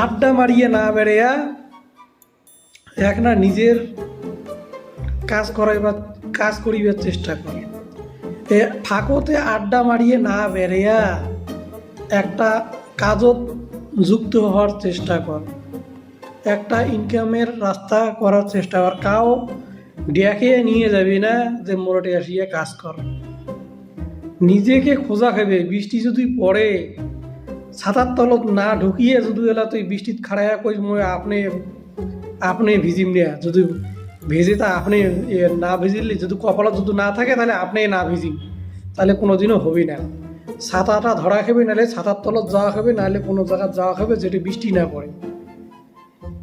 আড্ডা মারিয়ে না বেড়েয়া এক না নিজের কাজ করিবার চেষ্টা কর। ফাঁকতে আড্ডা মারিয়ে না বেড়েয়া একটা কাজত যুক্ত হওয়ার চেষ্টা কর, একটা ইনকামের রাস্তা করার চেষ্টা কর। কাউ ডেকে নিয়ে যাবি না যে মোড়টে আসিয়ে কাজ কর। নিজেকে খোঁজা খাবে। বৃষ্টি যদি পড়ে ছাতার তলত না ঢুকিয়ে যদি এলা তুই বৃষ্টিত খাড়াইয়া কই মই আপনি ভিজিম নিয়া, যদি ভেজে তা আপনি না ভিজিলি, যদি কপালত যদি না থাকে তাহলে আপনি না ভিজিম, তাহলে কোনোদিনও হবি না। ছাতাটা ধরা খাবে, নাহলে ছাতার তলত যাওয়া খাবে, নাহলে কোনো জায়গায় যাওয়া খাবে যেটি বৃষ্টি না পড়ে।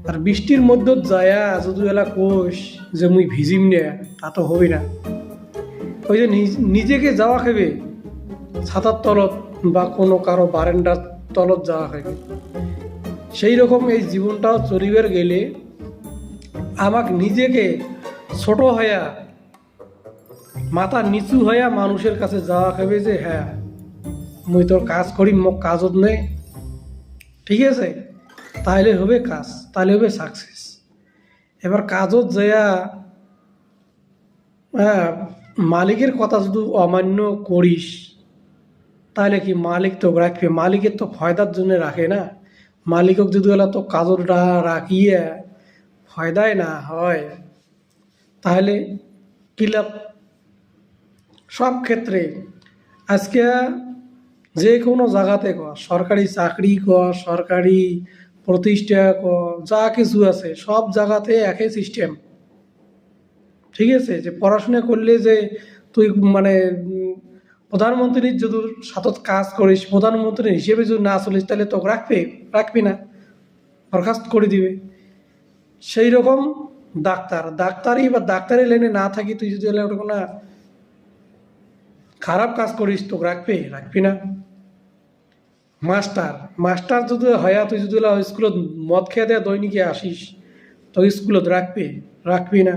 আর বৃষ্টির মধ্যে যায়া যদি এলা কোষ যে মুই ভিজিম নিয়া, তা তো হবি না। ওই যে নিজেকে যাওয়া খাবে ছাতার তলত বা কোনো কারো বারান্দার তলত যাওয়া খাবে। সেই রকম এই জীবনটাও চলিবার গেলে আমাকে নিজেকে ছোট হইয়া মাথা নিচু হইয়া মানুষের কাছে যাওয়া খাবে যে হ্যাঁ মুই তোর কাজ করি, মোক কাজত নেই, ঠিক আছে, তাহলে হবে কাজ, তাহলে হবে সাকসেস। এবার কাজত যাইয়া মালিকের কথা যদি অমান্য করিস তাহলে কি মালিক তো রাখবে? মালিকের তো ফয়দার জন্য রাখে না। মালিকক যদি ওলা তো কাজটা রাখিয়ে ফয়দায় না হয় তাহলে কি লাভ? সব ক্ষেত্রে আজকে যে কোনো জায়গাতে সরকারি চাকরি সরকারি প্রতিষ্ঠা যা কিছু আছে সব জায়গাতে একই সিস্টেম, ঠিক আছে। যে পড়াশোনা করলে যে তুই প্রধানমন্ত্রীর যদি সাথত কাজ করিস, প্রধানমন্ত্রী হিসেবে যদি না চলিস তাহলে তোকে রাখবি না, বরখাস্ত করে দিবে। সেই রকম ডাক্তারি লাইনে না থাকি তুই যদি না খারাপ কাজ করিস তোকে রাখবি না। মাস্টার যদি হয়া তুই যদি স্কুলত মদ খেয়ে দেয়া দৈনিকে আসিস তো স্কুলত রাখবি না।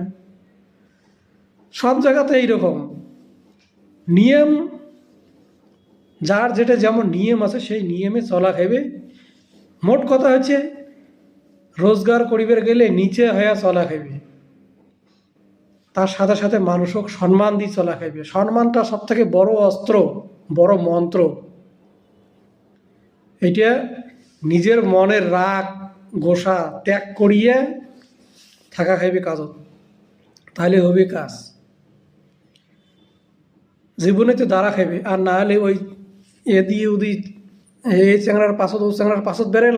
সব জায়গাতে এইরকম নিয়ম, যার যেটা যেমন নিয়ম আছে সেই নিয়মে চলা খাইবে। মোট কথা হচ্ছে রোজগার করিবার গেলে নিচে হইয়া চলা খাইবে, তার সাথে সাথে মানুষক সম্মান দিয়ে চলা খাইবে। সম্মানটা সব থেকে বড় অস্ত্র, বড় মন্ত্র। এটা নিজের মনের রাগ গোসা ত্যাগ করিয়ে থাকা খাইবে কাজত, তাহলে হবে কাজ। জীবনে তো দাঁড়া খাইবে, আর না হলে ওই এ দিয়ে ওদি এই চ্যাংড়ার পাছত ও চ্যাংড়ার পাছত বেড়ে